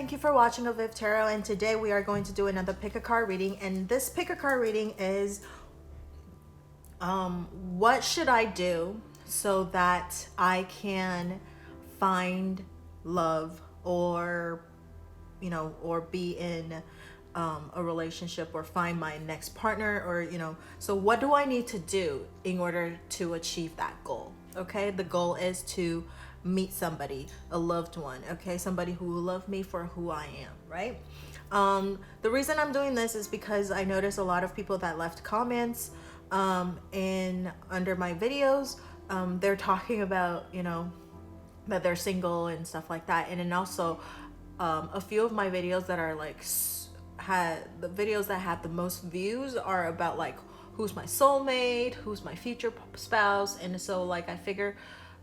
thank you for watching avivTarot, and today we are going to do another pick a card reading. And this pick a card reading is what should I do so that I can find love, or or be in a relationship, or find my next partner, or so what do I need to do in order to achieve that goal? Okay, the goal is to meet somebody, a loved one, okay, somebody who will love me for who I am, right? The reason I'm doing this is because I noticed a lot of people that left comments under my videos. They're talking about that they're single and stuff like that, and then also a few of my videos that are like the videos that had the most views are about like who's my soulmate, who's my future spouse. And so like I figure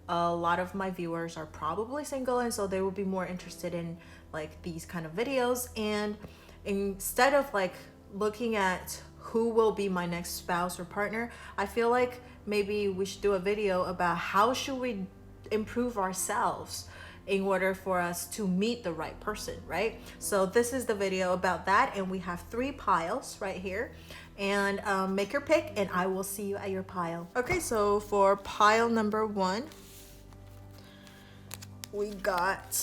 a lot of my viewers are probably single, and so they will be more interested in like these kind of videos. And instead of like looking at who will be my next spouse or partner, I feel like maybe we should do a video about how should we improve ourselves in order for us to meet the right person, right? So this is the video about that, and we have 3 piles right here. And make your pick, and I will see you at your pile. Okay, so for pile number 1, we got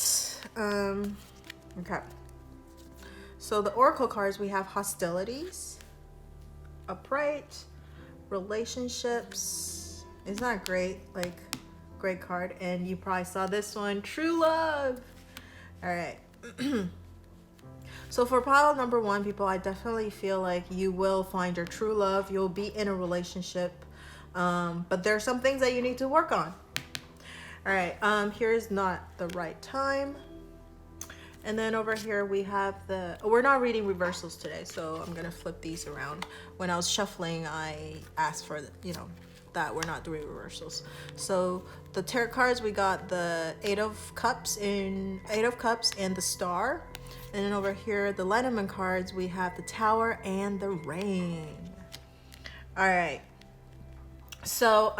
okay, so the oracle cards, we have hostilities, upright, relationships. It's not great, like great card. And you probably saw this one, true love. All right. So for pile number 1, people, I definitely feel like you will find your true love. You'll be in a relationship, but there are some things that you need to work on. All right, here's not the right time. And then over here we have we're not reading reversals today, so I'm gonna flip these around. When I was shuffling, I asked for that we're not doing reversals. So the tarot cards, we got the 8 of Cups and the Star. And then over here, the Lenormand cards, we have the Tower and the Rain. All right. So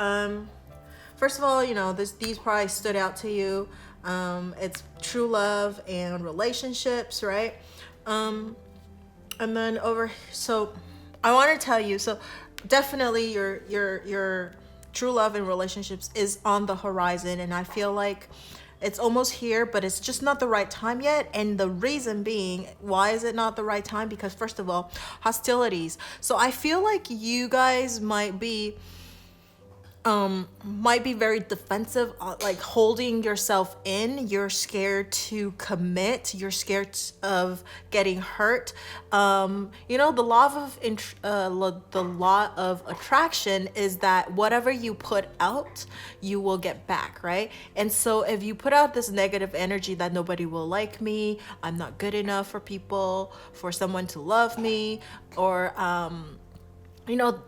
first of all, these probably stood out to you. It's true love and relationships, right? And then so I want to tell you, so definitely your true love and relationships is on the horizon, and I feel like it's almost here, but it's just not the right time yet. And the reason being, why is it not the right time? Because first of all, hostilities. So I feel like you guys might be very defensive, like holding yourself in. You're scared to commit. You're scared of getting hurt. The law of attraction is that whatever you put out, you will get back, right? And so if you put out this negative energy that nobody will like me, I'm not good enough for people, for someone to love me, or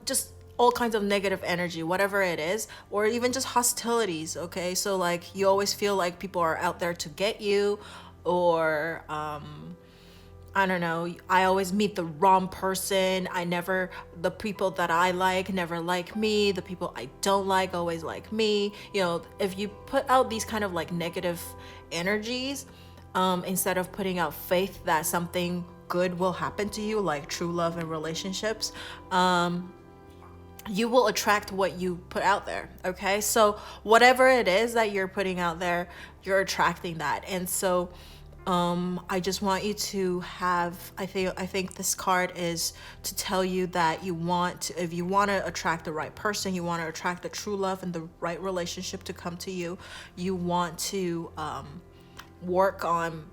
just all kinds of negative energy, whatever it is, or even just hostilities, okay? So like you always feel like people are out there to get you, or I don't know, I always meet the wrong person. The people that I like never like me. The people I don't like always like me. If you put out these kind of like negative energies, instead of putting out faith that something good will happen to you, like true love and relationships, you will attract what you put out there, okay? So whatever it is that you're putting out there, you're attracting that. And so I just want you to have, I think this card is to tell you that if you want to attract the right person, you want to attract the true love and the right relationship to come to you, you want to work on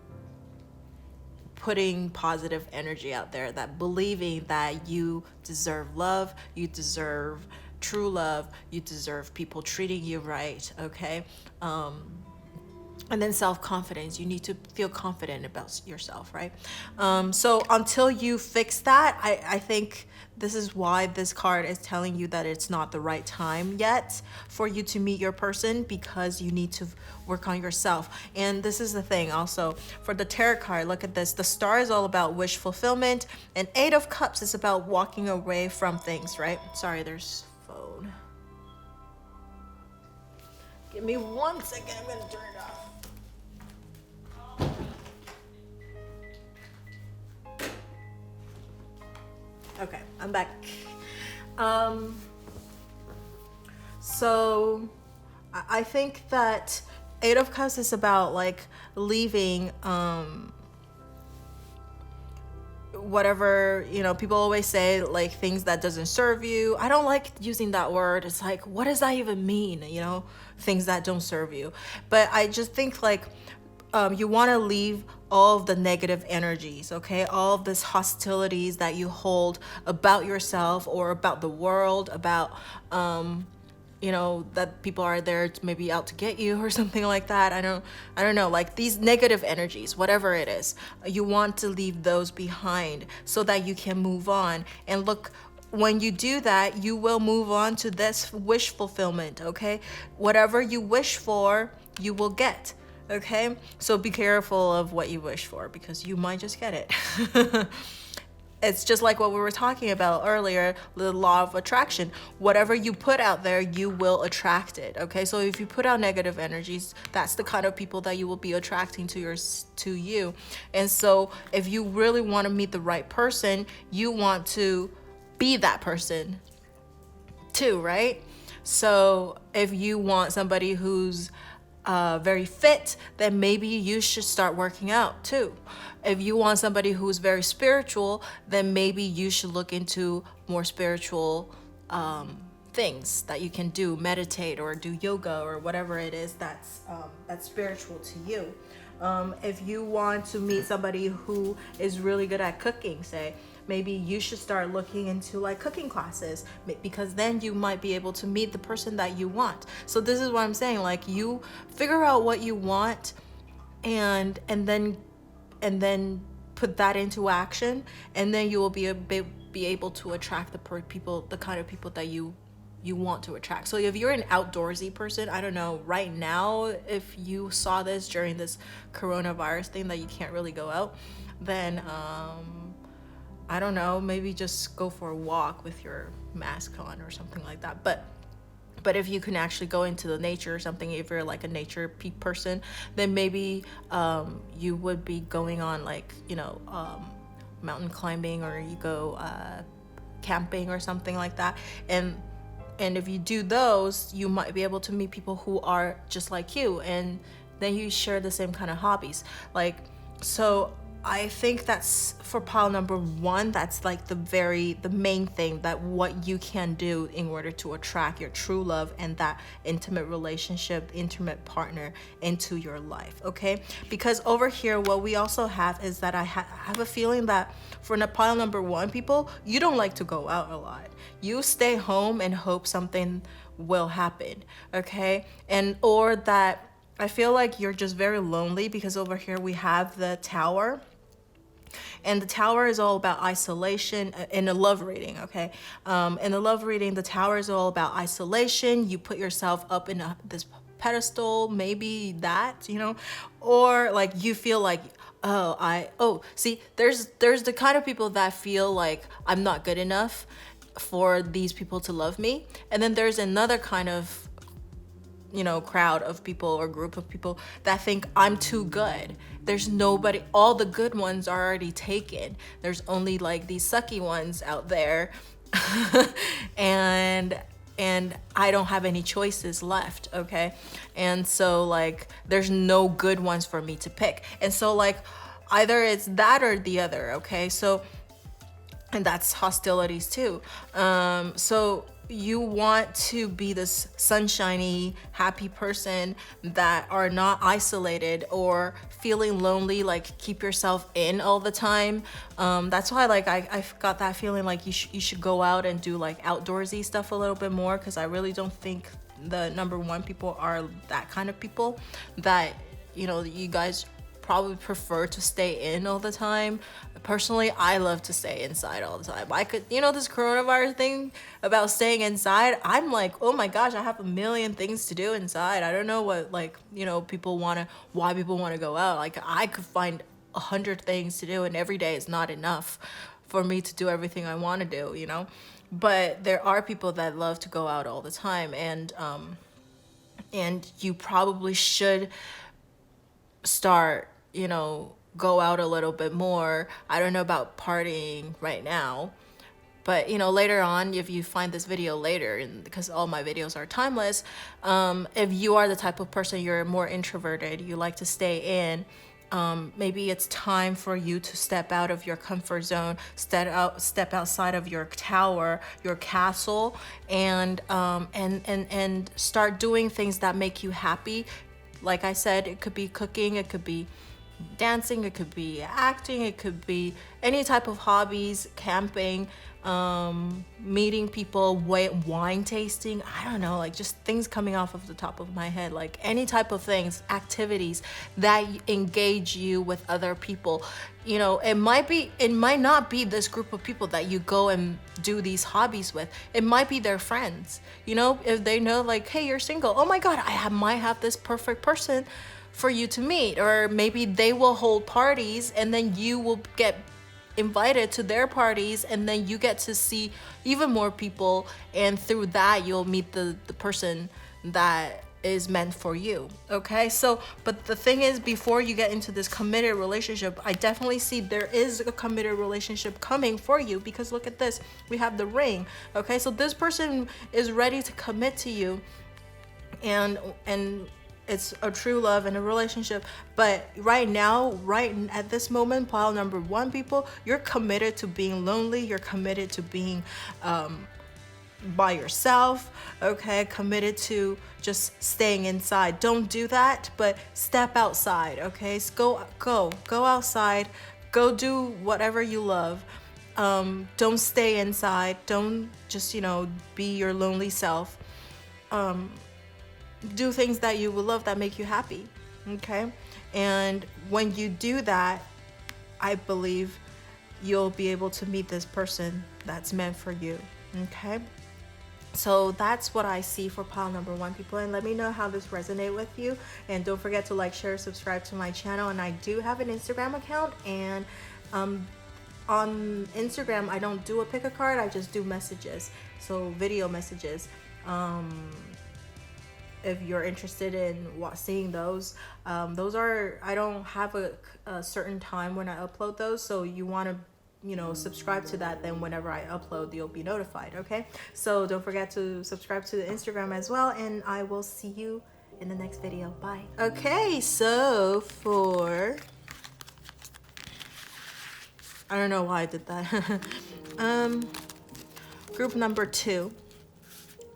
putting positive energy out there, that believing that you deserve love, you deserve true love, you deserve people treating you right, okay? And then self-confidence. You need to feel confident about yourself, right? So until you fix that, I think this is why this card is telling you that it's not the right time yet for you to meet your person, because you need to work on yourself. And this is the thing also for the tarot card. Look at this. The Star is all about wish fulfillment, and 8 of Cups is about walking away from things, right? Sorry, there's phone. Give me 1 second. I'm gonna turn it off. Okay, I'm back. So I think that Eight of Cups is about like leaving whatever, you know, people always say like things that doesn't serve you. I don't like using that word. It's like, what does that even mean? You know, things that don't serve you. But I just think like you want to leave all of the negative energies, okay? All of this hostilities that you hold about yourself or about the world, about you know, that people are there to maybe out to get you or something like that. I don't know, like these negative energies, whatever it is, you want to leave those behind so that you can move on. And look, when you do that, you will move on to this wish fulfillment, okay? Whatever you wish for, you will get, okay? So be careful of what you wish for because you might just get it. It's just like what we were talking about earlier, the law of attraction. Whatever you put out there, you will attract it, okay? So if you put out negative energies, that's the kind of people that you will be attracting to you. And so if you really want to meet the right person, you want to be that person too, right? So if you want somebody who's very fit, then maybe you should start working out too. If you want somebody who's very spiritual, then maybe you should look into more spiritual things that you can do, meditate or do yoga or whatever it is that's spiritual to you. If you want to meet somebody who is really good at cooking, say, maybe you should start looking into like cooking classes because then you might be able to meet the person that you want. So this is what I'm saying, like you figure out what you want and then put that into action, and then you will be able to attract the kind of people that you want to attract. So if you're an outdoorsy person, I don't know, right now, if you saw this during this coronavirus thing that you can't really go out, then I don't know, maybe just go for a walk with your mask on or something like that. But if you can actually go into the nature or something, if you're like a nature person, then maybe you would be going on like, you know, mountain climbing, or you go camping or something like that. And if you do those, you might be able to meet people who are just like you, and then you share the same kind of hobbies. Like, so I think that's for pile number one. That's like the main thing, that what you can do in order to attract your true love and that intimate relationship, intimate partner into your life, okay? Because over here, what we also have is that I have a feeling that for pile number one, people, you don't like to go out a lot. You stay home and hope something will happen, okay? Or that I feel like you're just very lonely, because over here we have the Tower. And the Tower is all about isolation in a love reading, okay? In the love reading, the Tower is all about isolation. You put yourself up in this pedestal, maybe that, you know? Or like you feel like, see, there's the kind of people that feel like I'm not good enough for these people to love me. And then there's another kind of, you know, crowd of people or group of people that think I'm too good. There's nobody, all the good ones are already taken. There's only like these sucky ones out there. and I don't have any choices left, okay? And so like there's no good ones for me to pick. And so like either it's that or the other, okay? So, and that's hostilities too. So you want to be this sunshiny, happy person that are not isolated or feeling lonely, like keep yourself in all the time. That's why like I got that feeling like you should go out and do like outdoorsy stuff a little bit more, because I really don't think the number one people are that kind of people, that, you know, you guys probably prefer to stay in all the time. Personally, I love to stay inside all the time. I could, you know, this coronavirus thing about staying inside, I'm like, oh my gosh, I have a million things to do inside. I don't know what, like, you know, why people want to go out. Like, I could find 100 things to do, and every day is not enough for me to do everything I want to do, you know? But there are people that love to go out all the time, and you probably should start, you know, go out a little bit more. I don't know about partying right now, But later on, if you find this video later, and because all my videos are timeless, if you are the type of person, you're more introverted, you like to stay in, maybe it's time for you to step out of your comfort zone, step outside of your tower, your castle, and start doing things that make you happy. Like I said, it could be cooking, it could be dancing, it could be acting, it could be any type of hobbies, camping, meeting people, wine tasting, I don't know, like just things coming off of the top of my head, like any type of things, activities that engage you with other people. It might not be this group of people that you go and do these hobbies with. It might be their friends. If they know like, hey, you're single, oh my god, might have this perfect person for you to meet. Or maybe they will hold parties and then you will get invited to their parties, and then you get to see even more people, and through that you'll meet the person that is meant for you. Okay, so but the thing is, before you get into this committed relationship, I definitely see there is a committed relationship coming for you, because look at this, we have the ring. Okay, so this person is ready to commit to you, and it's a true love and a relationship. But right now, right at this moment, pile number 1, people, you're committed to being lonely, you're committed to being by yourself, okay, committed to just staying inside. Don't do that, but step outside. Okay, so go outside, go do whatever you love. Don't stay inside, don't just be your lonely self. Do things that you will love, that make you happy. Okay, and when you do that, I believe you'll be able to meet this person that's meant for you. Okay, so that's what I see for pile number 1, people, and let me know how this resonates with you. And don't forget to like, share, subscribe to my channel. And I do have an Instagram account, and on Instagram I don't do a pick a card, I just do messages, so video messages. If you're interested in seeing those are, I don't have a certain time when I upload those, so you want to subscribe to that, then whenever I upload you'll be notified. Okay, so don't forget to subscribe to the Instagram as well, and I will see you in the next video. Bye. Okay, so for, I don't know why I did that. Group number 2,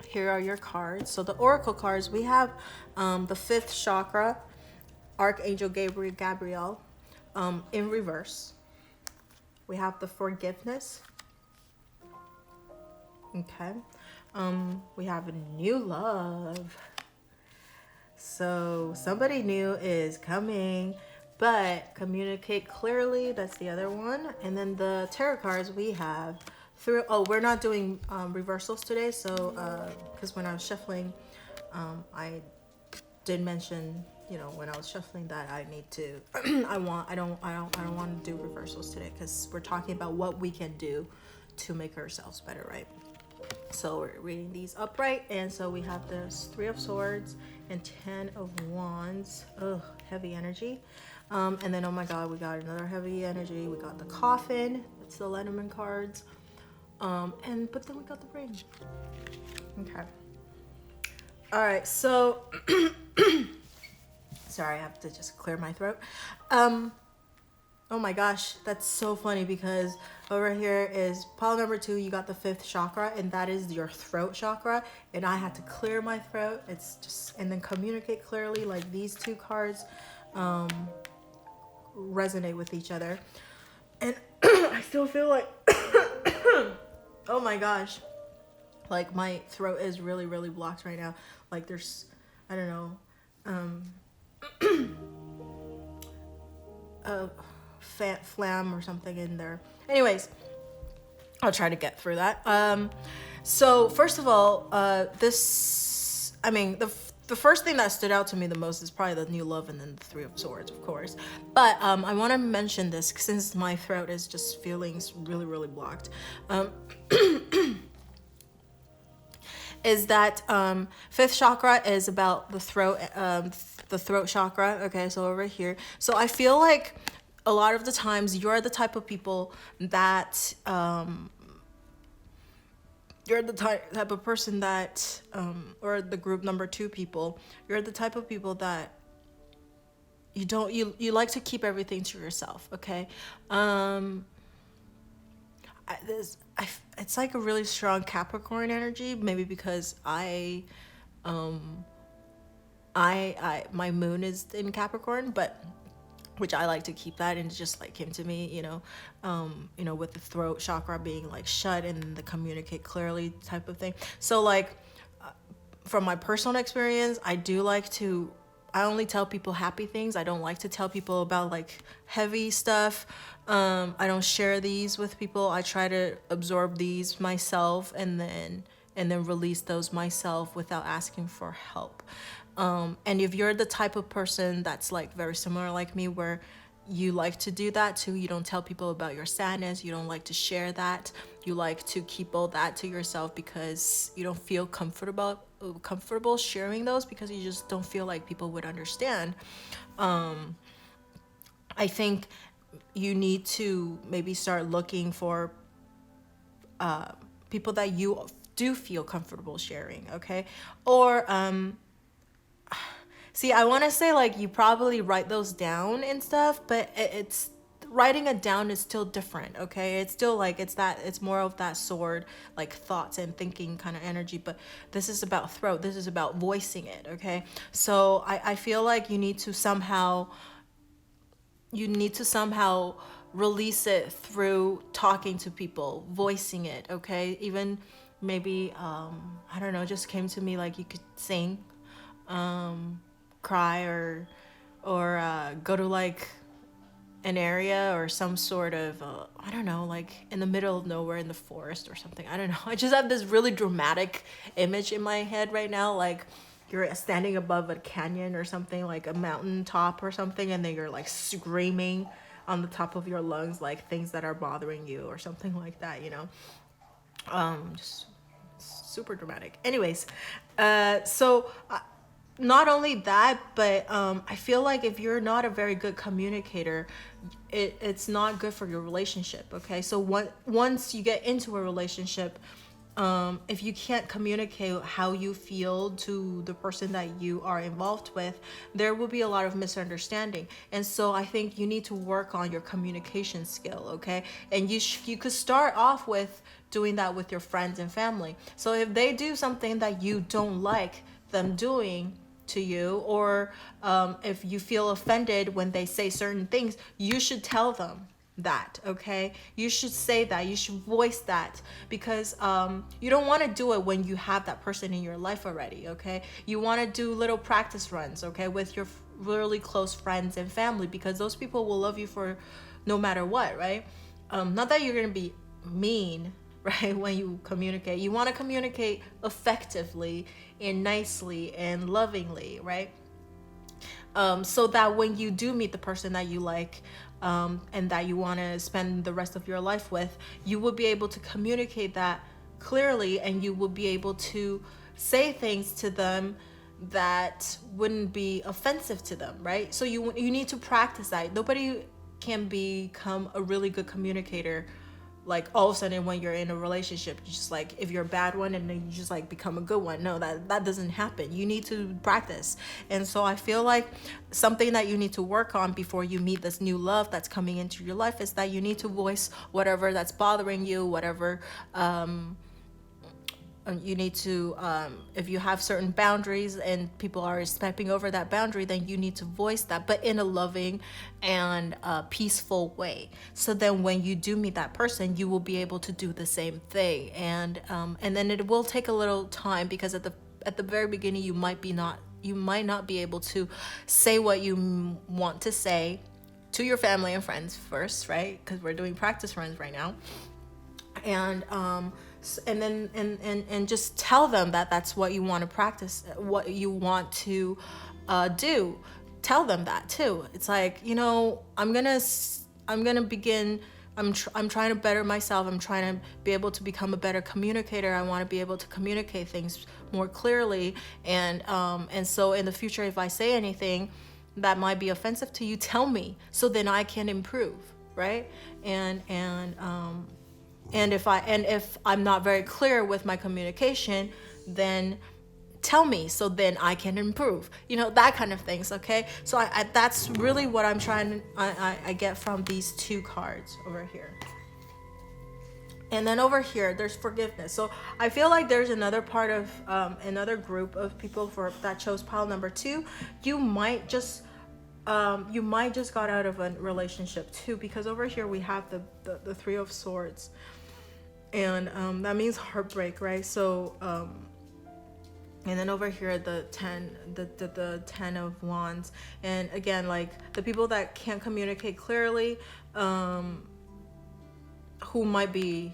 here are your cards. So the oracle cards, we have the 5th chakra, Archangel Gabriel, in reverse. We have the forgiveness. Okay. We have a new love. So somebody new is coming, but communicate clearly. That's the other one. And then the tarot cards we have through, we're not doing reversals today, so because when I was shuffling, I did mention, when I was shuffling, that I need to I don't want to do reversals today, because we're talking about what we can do to make ourselves better, right? So we're reading these upright, and so we have this 3 of Swords and 10 of Wands. Ugh, heavy energy. And then, oh my god, we got another heavy energy. We got the Coffin. It's the Lenormand cards. But then we got the ring. Okay. All right, so sorry, I have to just clear my throat. Oh my gosh, that's so funny, because over here is pile number 2, you got the 5th chakra, and that is your throat chakra, and I had to clear my throat. It's just, and then communicate clearly, like these 2 cards resonate with each other. And I still feel like oh my gosh, like my throat is really, really blocked right now. Like there's, I don't know, phlegm or something in there. Anyways, I'll try to get through that. So first of all, the first thing that stood out to me the most is probably the new love, and then the 3 of Swords, of course. But I want to mention this since my throat is just feeling really, really blocked. Is that 5th chakra is about the throat chakra. Okay, so over here. So I feel like a lot of the times you're the type of people that you're the type of person that, or the group number 2 people, you're the type of people that you like to keep everything to yourself, okay? It's like a really strong Capricorn energy, maybe because my moon is in Capricorn, but which I like to keep that, and it just like came to me, with the throat chakra being like shut and the communicate clearly type of thing. So like from my personal experience, I only tell people happy things. I don't like to tell people about like heavy stuff. I don't share these with people. I try to absorb these myself and then release those myself without asking for help. And if you're the type of person that's like very similar like me, where you like to do that too, you don't tell people about your sadness, you don't like to share that, you like to keep all that to yourself because you don't feel comfortable sharing those, because you just don't feel like people would understand. I think you need to maybe start looking for people that you do feel comfortable sharing, okay? Or see, I want to say like you probably write those down and stuff, but it's writing it down is still different, okay? It's still like it's more of that sword, like thoughts and thinking kind of energy, but this is about throat, this is about voicing it, okay? So I feel like you need to somehow release it through talking to people, voicing it, okay? Even maybe I don't know, just came to me like you could sing, cry, or go to like an area or some sort of I don't know, like in the middle of nowhere in the forest or something. I don't know. I just have this really dramatic image in my head right now, like you're standing above a canyon or something, like a mountain top or something, and then you're like screaming on the top of your lungs like things that are bothering you or something like that, just super dramatic. Anyways, so not only that, but I feel like if you're not a very good communicator, it's not good for your relationship, okay? So once you get into a relationship, if you can't communicate how you feel to the person that you are involved with, there will be a lot of misunderstanding. And so I think you need to work on your communication skill, okay? And you could start off with doing that with your friends and family. So if they do something that you don't like them doing to you, or if you feel offended when they say certain things, you should tell them that, okay? You should say that, you should voice that, because you don't want to do it when you have that person in your life already, okay? You want to do little practice runs, okay, with your really close friends and family, because those people will love you for no matter what, right? Not that you're going to be mean, right, when you communicate. You want to communicate effectively and nicely and lovingly, right? So that when you do meet the person that you like, and that you want to spend the rest of your life with, you will be able to communicate that clearly, and you will be able to say things to them that wouldn't be offensive to them, right? So you need to practice that. Nobody can become a really good communicator like all of a sudden when you're in a relationship. You just like, if you're a bad one and then you just like become a good one. No, that doesn't happen. You need to practice. And so I feel like something that you need to work on before you meet this new love that's coming into your life is that you need to voice whatever that's bothering you, whatever you need to, if you have certain boundaries and people are stepping over that boundary, then you need to voice that, but in a loving and peaceful way. So then when you do meet that person, you will be able to do the same thing. And then it will take a little time, because at the very beginning, you might not be able to say what you want to say to your family and friends first, right? Because we're doing practice runs right now. And then just tell them that that's what you want to practice, what you want to do. Tell them that too. It's like, I'm gonna begin. I'm trying to better myself. I'm trying to be able to become a better communicator. I want to be able to communicate things more clearly. And so in the future, if I say anything that might be offensive to you, tell me, so then I can improve, right? And if I'm not very clear with my communication, then tell me so then I can improve, that kind of things. Okay, so I that's really what I'm trying to I get from these two cards over here. And then over here there's forgiveness. So I feel like there's another part of another group of people that chose pile number 2. You might just got out of a relationship too, because over here we have the 3 of Swords, and that means heartbreak, right? So and then over here the 10 of Wands, and again, like the people that can't communicate clearly, who might be,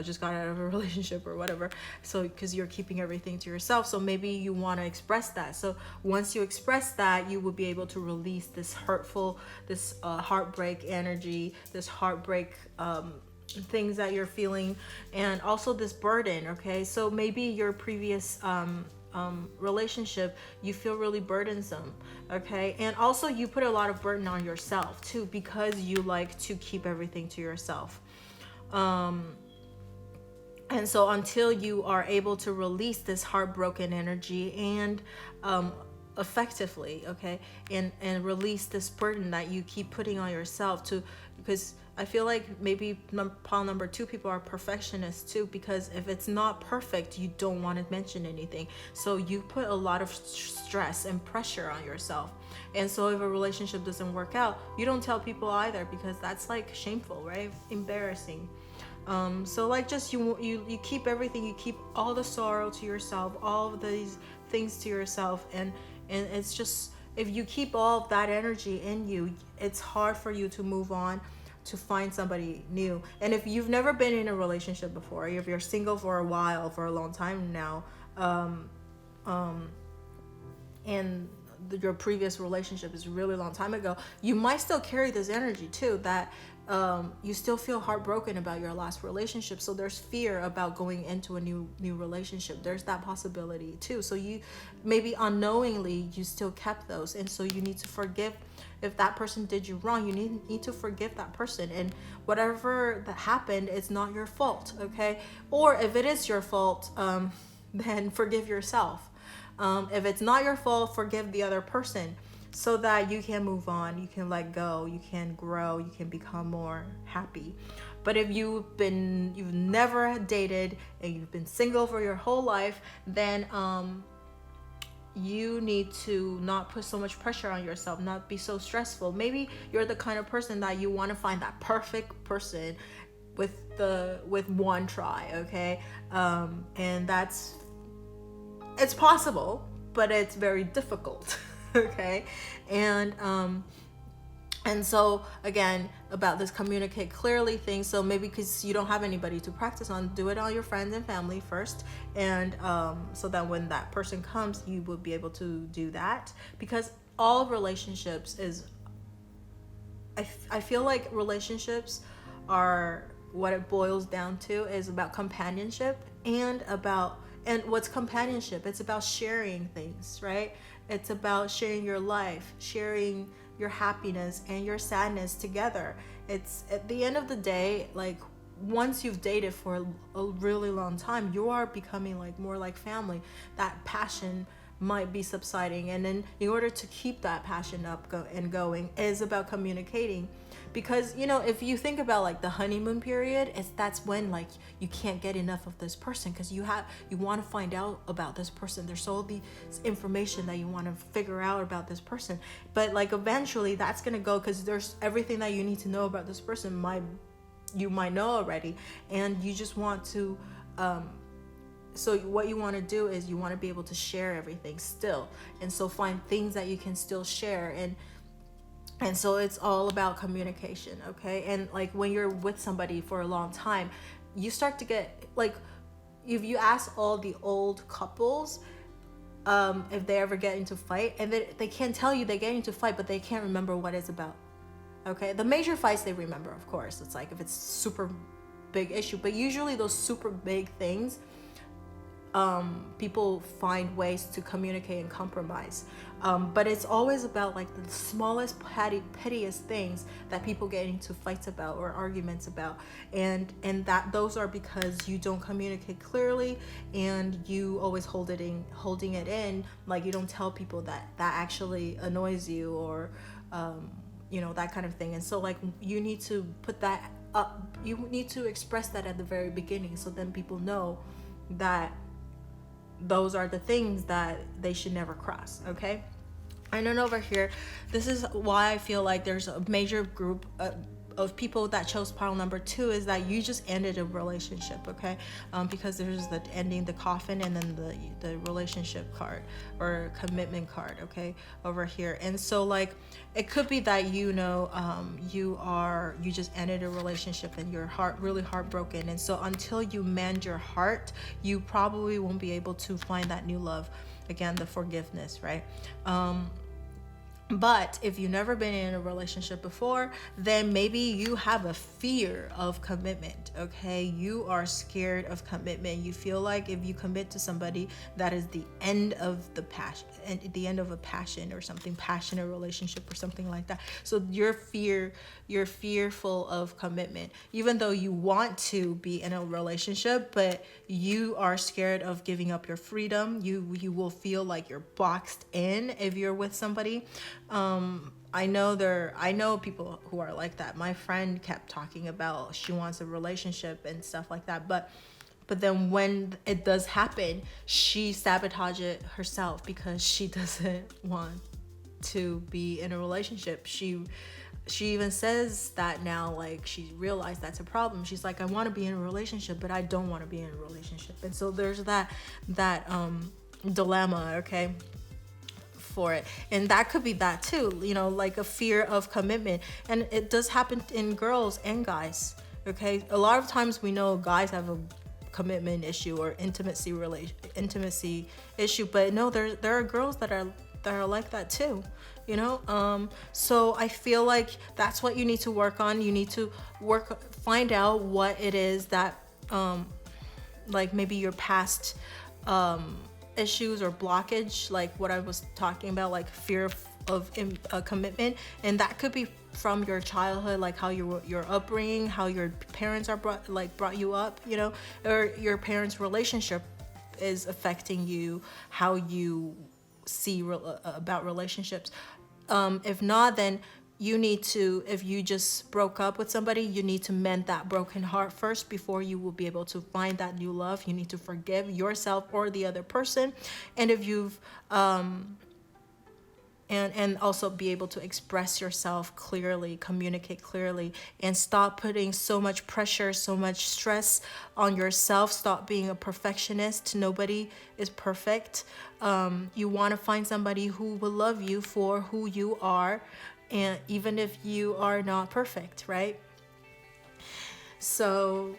just got out of a relationship or whatever. So because you're keeping everything to yourself, so maybe you want to express that. So once you express that, you will be able to release this heartbreak energy, this heartbreak things that you're feeling, and also this burden. Okay, so maybe your previous relationship, you feel really burdensome. Okay, and also you put a lot of burden on yourself too, because you like to keep everything to yourself. And so until you are able to release this heartbroken energy and effectively, okay, and release this burden that you keep putting on yourself too, because I feel like maybe pile number 2 people are perfectionists too, because if it's not perfect, you don't want to mention anything. So you put a lot of stress and pressure on yourself. And so if a relationship doesn't work out, you don't tell people either, because that's like shameful, right? Embarrassing. So like just you keep everything, you keep all the sorrow to yourself, all of these things to yourself, and it's just, if you keep all of that energy in you, it's hard for you to move on, to find somebody new. And if you've never been in a relationship before, if you're single for a while, for a long time now, and your previous relationship is a really long time ago, you might still carry this energy too, that you still feel heartbroken about your last relationship. So there's fear about going into a new relationship. There's that possibility too. So you maybe unknowingly you still kept those, and so you need to forgive. If that person did you wrong, you need to forgive that person, and whatever that happened, it's not your fault. Okay, or if it is your fault, then forgive yourself. If it's not your fault, forgive the other person, so that you can move on, you can let go, you can grow, you can become more happy. But if you've never dated and you've been single for your whole life, then you need to not put so much pressure on yourself, not be so stressful. Maybe you're the kind of person that you want to find that perfect person with one try, okay? And it's possible, but it's very difficult. Okay, and so again, about this communicate clearly thing. So maybe because you don't have anybody to practice on, do it on your friends and family first, and so that when that person comes, you will be able to do that. Because all relationships is, I feel like relationships are, what it boils down to is about companionship, and what's companionship? It's about sharing things, right? It's about sharing your life, sharing your happiness and your sadness together. It's, at the end of the day, like once you've dated for a really long time, you are becoming like more like family. That passion might be subsiding, and then in order to keep that passion up and going is about communicating. Because if you think about like the honeymoon period, that's when like you can't get enough of this person, because you want to find out about this person. There's all the information that you want to figure out about this person, but like eventually that's gonna go, because there's everything that you need to know about this person you might know already, and you just want to so what you want to do is you want to be able to share everything still, and so find things that you can still share, and so it's all about communication. Okay, and like when you're with somebody for a long time, you start to get like, if you ask all the old couples if they ever get into fight, and they can't tell you they get into fight, but they can't remember what it's about. Okay, the major fights they remember, of course. It's like if it's super big issue, but usually those super big things, people find ways to communicate and compromise. But it's always about like the smallest pettiest things that people get into fights about or arguments about, and that those are because you don't communicate clearly, and you always holding it in, like you don't tell people that actually annoys you, or that kind of thing. And so like you need to put that up, you need to express that at the very beginning, so then people know that those are the things that they should never cross. Okay. And then over here, this is why I feel like there's a major group of people that chose pile number 2, is that you just ended a relationship. Okay. Because there's the ending, the coffin, and then the relationship card or commitment card. Okay. Over here. And so like it could be that you just ended a relationship and your heart really heartbroken, and so until you mend your heart, you probably won't be able to find that new love again, the forgiveness, right? But if you've never been in a relationship before, then maybe you have a fear of commitment. Okay, you are scared of commitment. You feel like if you commit to somebody, that is the end of the passion, and the end of a passion or something, passionate relationship or something like that. So you're fearful of commitment, even though you want to be in a relationship, but you are scared of giving up your freedom. You will feel like you're boxed in if you're with somebody. I know people who are like that. My friend kept talking about she wants a relationship and stuff like that, but then when it does happen, she sabotages it herself because she doesn't want to be in a relationship. She even says that now, like she realized that's a problem. She's like, I want to be in a relationship, but I don't want to be in a relationship. And so there's that dilemma, okay, for it. And that could be that too, like a fear of commitment. And it does happen in girls and guys. Okay, a lot of times we know guys have a commitment issue or intimacy issue, but no, there are girls that are like that too, so I feel like that's what you need to work on. You need to find out what it is that like maybe your past issues or blockage, like what I was talking about, like fear of commitment, and that could be from your childhood, like how your upbringing, how your parents are brought you up, or your parents' relationship is affecting you, how you see about relationships. If not, then you need to, if you just broke up with somebody, you need to mend that broken heart first before you will be able to find that new love. You need to forgive yourself or the other person. And if you've and also be able to express yourself clearly, communicate clearly, and stop putting so much pressure, so much stress on yourself. Stop being a perfectionist. Nobody is perfect. You want to find somebody who will love you for who you are, and even if you are not perfect, right? So,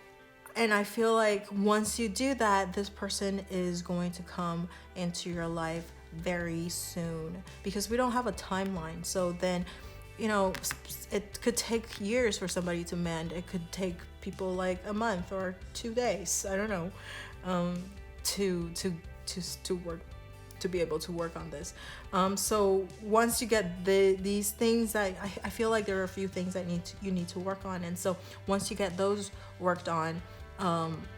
and I feel like once you do that, this person is going to come into your life very soon, because we don't have a timeline. So then, it could take years for somebody to mend. It could take people like a month or 2 days, I don't know, to work, to be able to work on this. So once you get these things, I feel like there are a few things that you need to work on. And so once you get those worked on,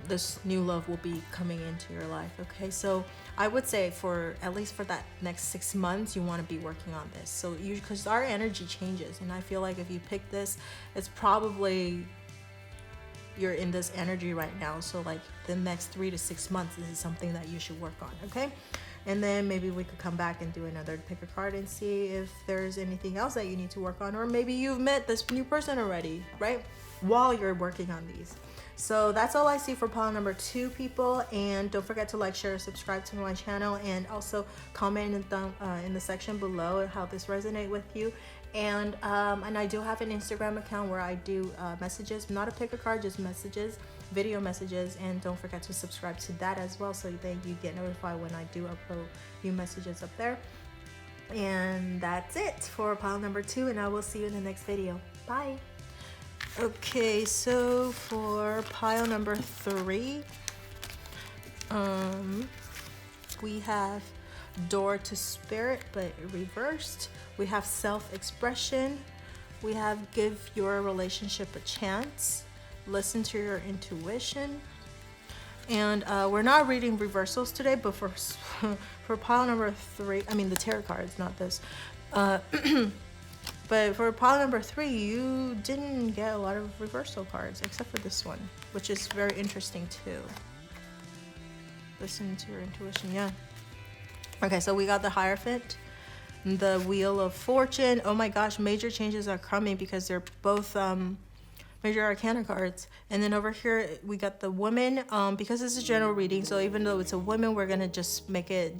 this new love will be coming into your life. Okay, so I would say for at least for that next 6 months, you want to be working on this. So because our energy changes, and I feel like if you pick this, it's probably you're in this energy right now. So like the next 3 to 6 months, this is something that you should work on. Okay. And then maybe we could come back and do another pick a card and see if there's anything else that you need to work on, or maybe you've met this new person already, right? While you're working on these. So that's all I see for pile number 2, people. And don't forget to like, share, subscribe to my channel, and also comment in the section below how this resonates with you. And I do have an Instagram account where I do messages, not a pick a card, just messages, video messages. And don't forget to subscribe to that as well, so that you get notified when I do upload new messages up there. And that's it for pile number 2, and I will see you in the next video. Bye. Okay, so for pile number 3, We have door to spirit, but reversed. We have self-expression. We have give your relationship a chance. Listen to your intuition. And we're not reading reversals today, but for pile number 3, I mean the tarot cards, not this. But for pile number 3, you didn't get a lot of reversal cards, except for this one, which is very interesting too. Listen to your intuition, yeah. Okay, so we got the Hierophant, the Wheel of Fortune. Oh my gosh, major changes are coming because they're both major arcana cards. And then over here we got the Woman, because this is general reading, so even though it's a woman, we're gonna just make it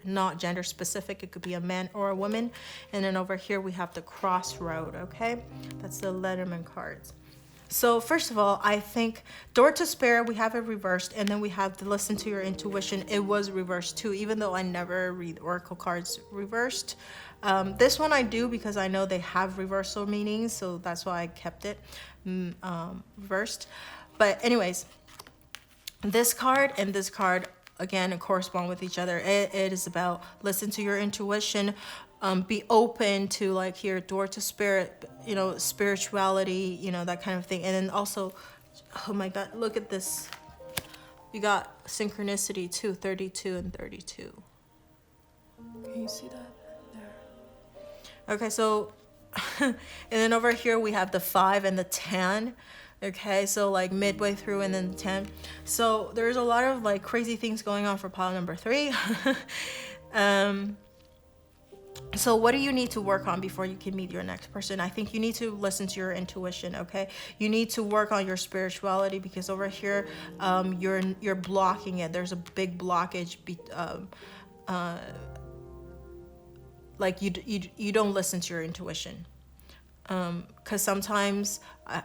not gender specific. It could be a man or a woman. And then over here we have the Crossroad. Okay, that's the Lenormand cards. So first of all, I think door to spirit, we have it reversed, and then we have to listen to your intuition. It was reversed too, even though I never read oracle cards reversed. This one I do because I know they have reversal meanings, so that's why I kept it reversed. But anyways, this card and this card again correspond with each other. It is about listen to your intuition. Be open to, like here, door to spirit, you know, spirituality, you know, that kind of thing. And then also, oh my God, look at this. You got synchronicity too, 32 and 32. Can you see that? There. Okay, so, and then over here we have the 5 and the 10. Okay, so like midway through and then the 10. So there's a lot of like crazy things going on for pile number 3. So what do you need to work on before you can meet your next person? I think you need to listen to your intuition, okay? You need to work on your spirituality, because over here, you're blocking it. There's a big blockage. Like you don't listen to your intuition. Because sometimes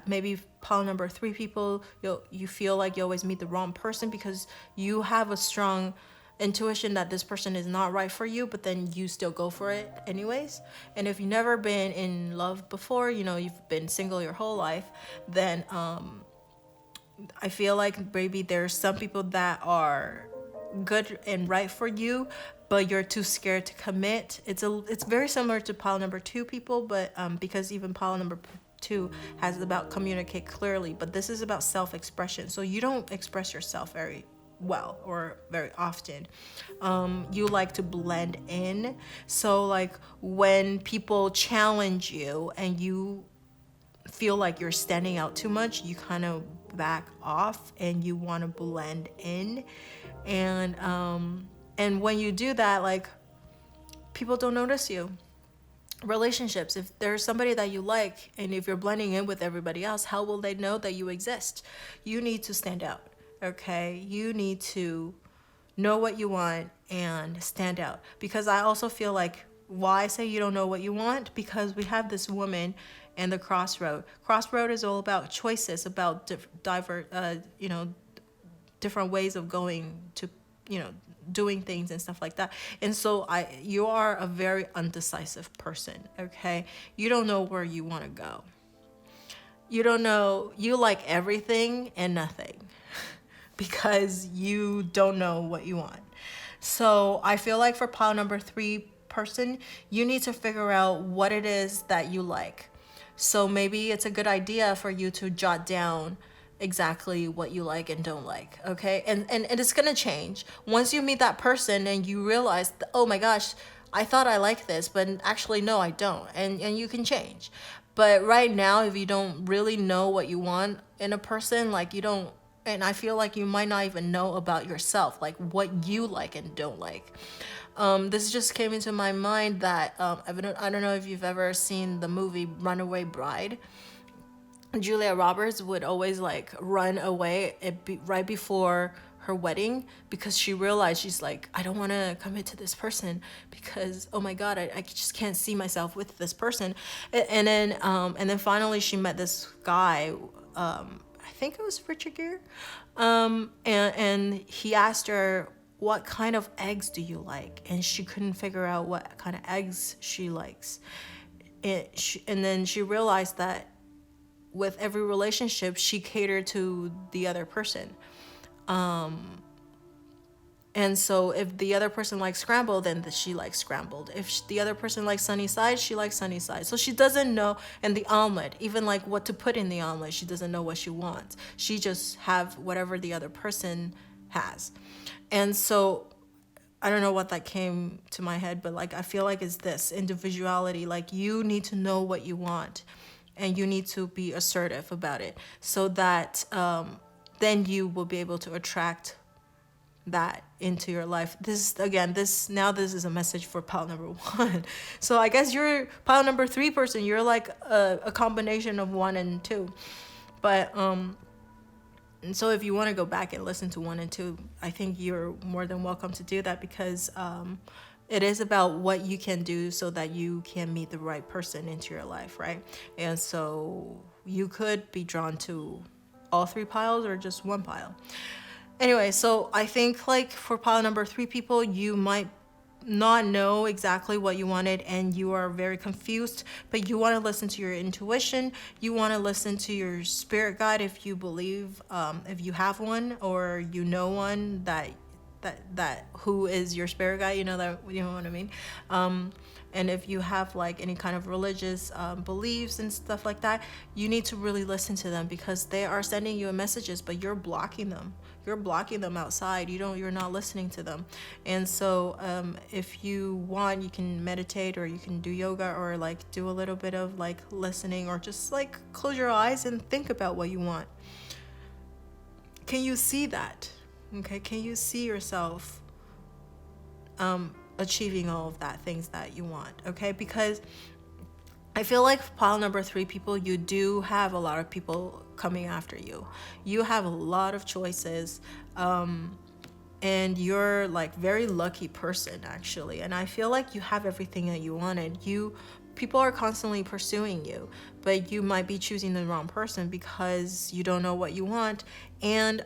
maybe pile number 3 people, you feel like you always meet the wrong person because you have a strong intuition that this person is not right for you, but then you still go for it anyways. And if you've never been in love before, you know, you've been single your whole life, then I feel like maybe there's some people that are good and right for you, but you're too scared to commit. It's very similar to pile number 2 people, but because even pile number 2 has about communicate clearly, but this is about self-expression. So you don't express yourself very well or very often. You like to blend in. So like when people challenge you and you feel like you're standing out too much, you kind of back off and you want to blend in. And when you do that, like, people don't notice you. Relationships, if there's somebody that you like and if you're blending in with everybody else, how will they know that you exist? You need to stand out. Okay, you need to know what you want and stand out. Because I also feel like, why I say you don't know what you want? Because we have this Woman and the Crossroad. Crossroad is all about choices, about different ways of going to, doing things and stuff like that. And so you are a very undecisive person. Okay, you don't know where you want to go. You don't know. You like everything and nothing. Because you don't know what you want. So I feel like for pile number 3 person, you need to figure out what it is that you like. So maybe it's a good idea for you to jot down exactly what you like and don't like, okay? And it's gonna change. Once you meet that person and you realize, oh my gosh, I thought I liked this, but actually no, I don't. And you can change. But right now, if you don't really know what you want in a person, like you don't, and I feel like you might not even know about yourself, like what you like and don't like. This just came into my mind that I don't know if you've ever seen the movie Runaway Bride. Julia Roberts would always like run away right before her wedding because she realized, she's like, I don't want to commit to this person because, oh my God, I just can't see myself with this person. And then finally she met this guy. I think it was Richard Gere, and he asked her, what kind of eggs do you like? And she couldn't figure out what kind of eggs she likes. And then she realized that with every relationship, she catered to the other person. And so if the other person likes scrambled, then she likes scrambled. If the other person likes sunny side, she likes sunny side. So she doesn't know, and the omelet, even like what to put in the omelet, she doesn't know what she wants. She just have whatever the other person has. And so I don't know what that came to my head, but like I feel like it's this individuality. Like you need to know what you want, and you need to be assertive about it, so that then you will be able to attract that into your life. This is a message for pile number 1. So I guess you're pile number 3 person. You're like a combination of 1 and 2. But and so if you want to go back and listen to 1 and 2, I think you're more than welcome to do that, because it is about what you can do so that you can meet the right person into your life, right? And so you could be drawn to all 3 piles or just 1 pile. Anyway, so I think like for pile number 3 people, you might not know exactly what you wanted and you are very confused, but you want to listen to your intuition. You want to listen to your spirit guide if you believe, if you have one or you know one that who is your spirit guide, you know what I mean? And if you have like any kind of religious beliefs and stuff like that, you need to really listen to them, because they are sending you messages, but you're blocking them. You're blocking them outside. You're not listening to them. And so if you want, you can meditate, or you can do yoga, or like do a little bit of like listening, or just like close your eyes and think about what you want. Can you see that? Okay, can you see yourself achieving all of that things that you want? Okay, because I feel like pile number 3 people, you do have a lot of people coming after you. You have a lot of choices, and you're like very lucky person actually. And I feel like you have everything that you wanted. People are constantly pursuing you, but you might be choosing the wrong person because you don't know what you want. And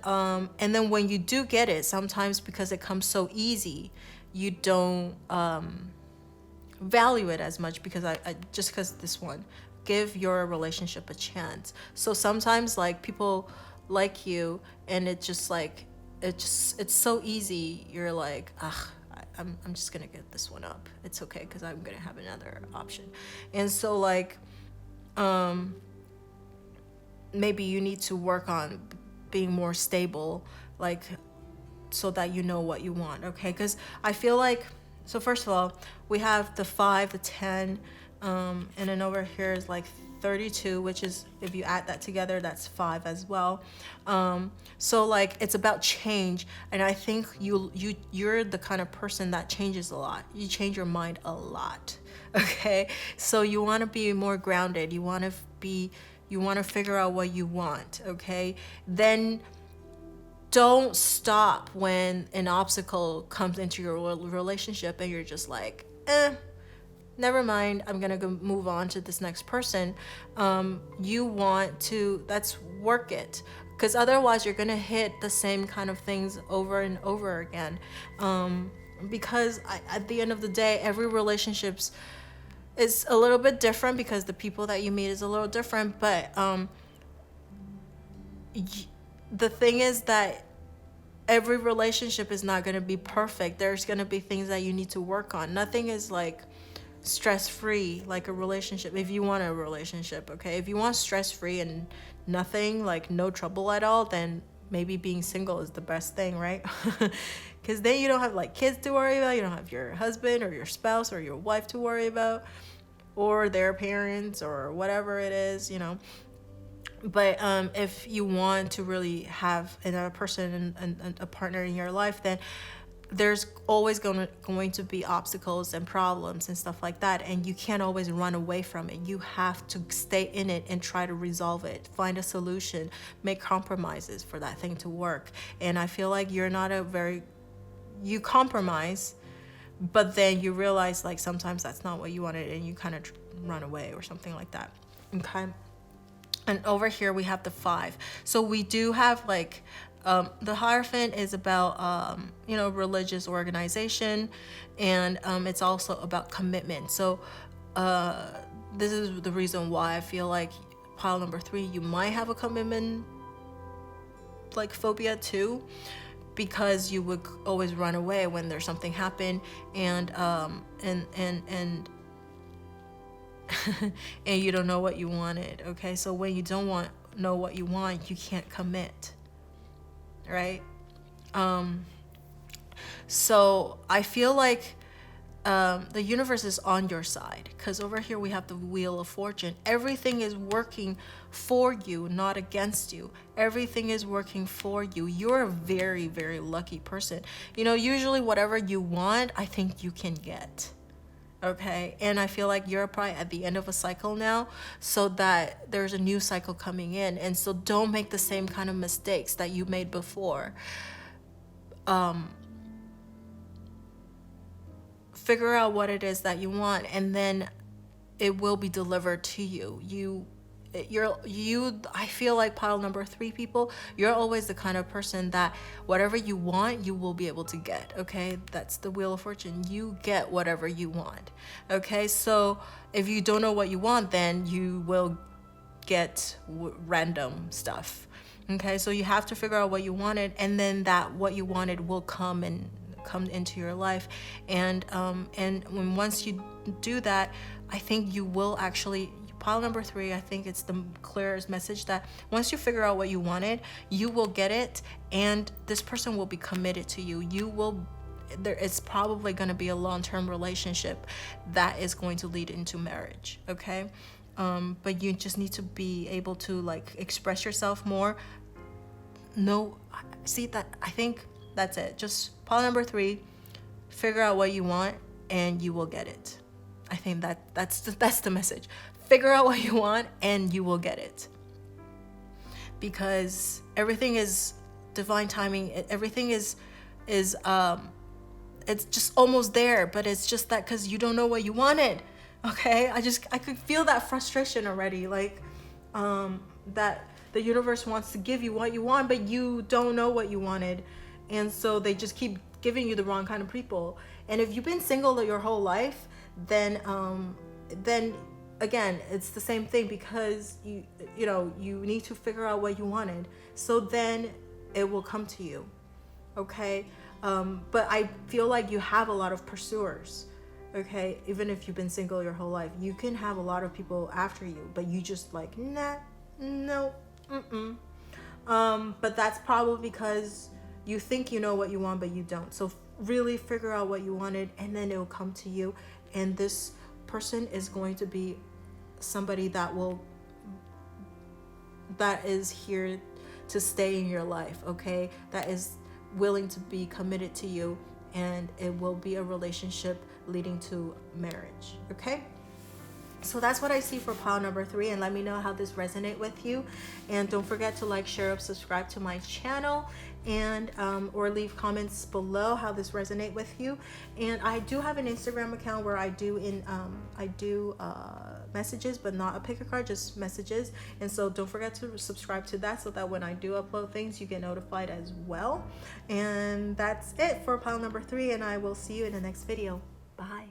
then when you do get it, sometimes because it comes so easy, you don't value it as much, because I just because this one, give your relationship a chance. So sometimes like people like you, and it's so easy. You're like, I'm just gonna get this one up. It's okay, because I'm gonna have another option. And so like maybe you need to work on being more stable, like so that you know what you want. Okay, because I feel like, so first of all, we have the 5, the 10, and then over here is like 32, which is, if you add that together, that's 5 as well. So like it's about change, and I think you're the kind of person that changes a lot. You change your mind a lot. Okay, so you want to be more grounded. You want to figure out what you want. Okay, then don't stop when an obstacle comes into your relationship and you're just like, never mind, I'm gonna go move on to this next person. You want to, let's work it, because otherwise you're gonna hit the same kind of things over and over again. Because at the end of the day, every relationship is a little bit different, because the people that you meet is a little different, but the thing is that every relationship is not going to be perfect. There's going to be things that you need to work on. Nothing is like stress-free like a relationship. If you want a relationship, okay, if you want stress-free and nothing, like no trouble at all, then maybe being single is the best thing, right? Because then you don't have like kids to worry about. You don't have your husband or your spouse or your wife to worry about, or their parents or whatever it is, you know. But if you want to really have another person and a partner in your life, then there's always going to be obstacles and problems and stuff like that, and you can't always run away from it. You have to stay in it and try to resolve it, find a solution, make compromises for that thing to work. And I feel like you compromise, but then you realize like sometimes that's not what you wanted, and you kind of run away or something like that. Okay. And over here we have the 5. So we do have like the Hierophant is about religious organization, and it's also about commitment. So this is the reason why I feel like pile number 3, you might have a commitment like phobia too, because you would always run away when there's something happen, and and you don't know what you wanted. Okay, so when you don't know what you want, you can't commit, right? So I feel like the universe is on your side, because over here we have the Wheel of Fortune. Everything is working for you, not against you. Everything is working for you. You're a very, very lucky person. You know, usually whatever you want, I think you can get. Okay, and I feel like you're probably at the end of a cycle now, so that there's a new cycle coming in, and so don't make the same kind of mistakes that you made before. Figure out what it is that you want, and then it will be delivered to you. I feel like pile number 3 people, you're always the kind of person that whatever you want, you will be able to get. Okay, that's the Wheel of Fortune. You get whatever you want. Okay, so if you don't know what you want, then you will get random stuff. Okay, so you have to figure out what you wanted, and then that what you wanted will come into your life, and when once you do that, I think you will actually, pile number 3, I think it's the clearest message that once you figure out what you wanted, you will get it, and this person will be committed to you. It's probably going to be a long-term relationship that is going to lead into marriage. Okay, but you just need to be able to like express yourself more. I think that's it. Just pile number 3, figure out what you want, and you will get it. I think that's the message. Figure out what you want, and you will get it. Because everything is divine timing. Everything is it's just almost there, but it's just that because you don't know what you wanted. Okay, I could feel that frustration already, like that the universe wants to give you what you want, but you don't know what you wanted. And so they just keep giving you the wrong kind of people. And if you've been single your whole life, then again, it's the same thing, because you need to figure out what you wanted. So then it will come to you. Okay? But I feel like you have a lot of pursuers. Okay? Even if you've been single your whole life, you can have a lot of people after you, but you just like, nah, no, but that's probably because you think you know what you want, but you don't. So really figure out what you wanted, and then it will come to you. And this person is going to be somebody that is here to stay in your life. Okay, that is willing to be committed to you, and it will be a relationship leading to marriage. Okay, so that's what I see for pile number 3, and let me know how this resonates with you. And don't forget to like, share, subscribe to my channel, and or leave comments below how this resonates with you. And I do have an Instagram account where I do messages, but not a pick a card, just messages. And so don't forget to subscribe to that, so that when I do upload things, you get notified as well. And that's it for pile number 3, and I will see you in the next video. Bye.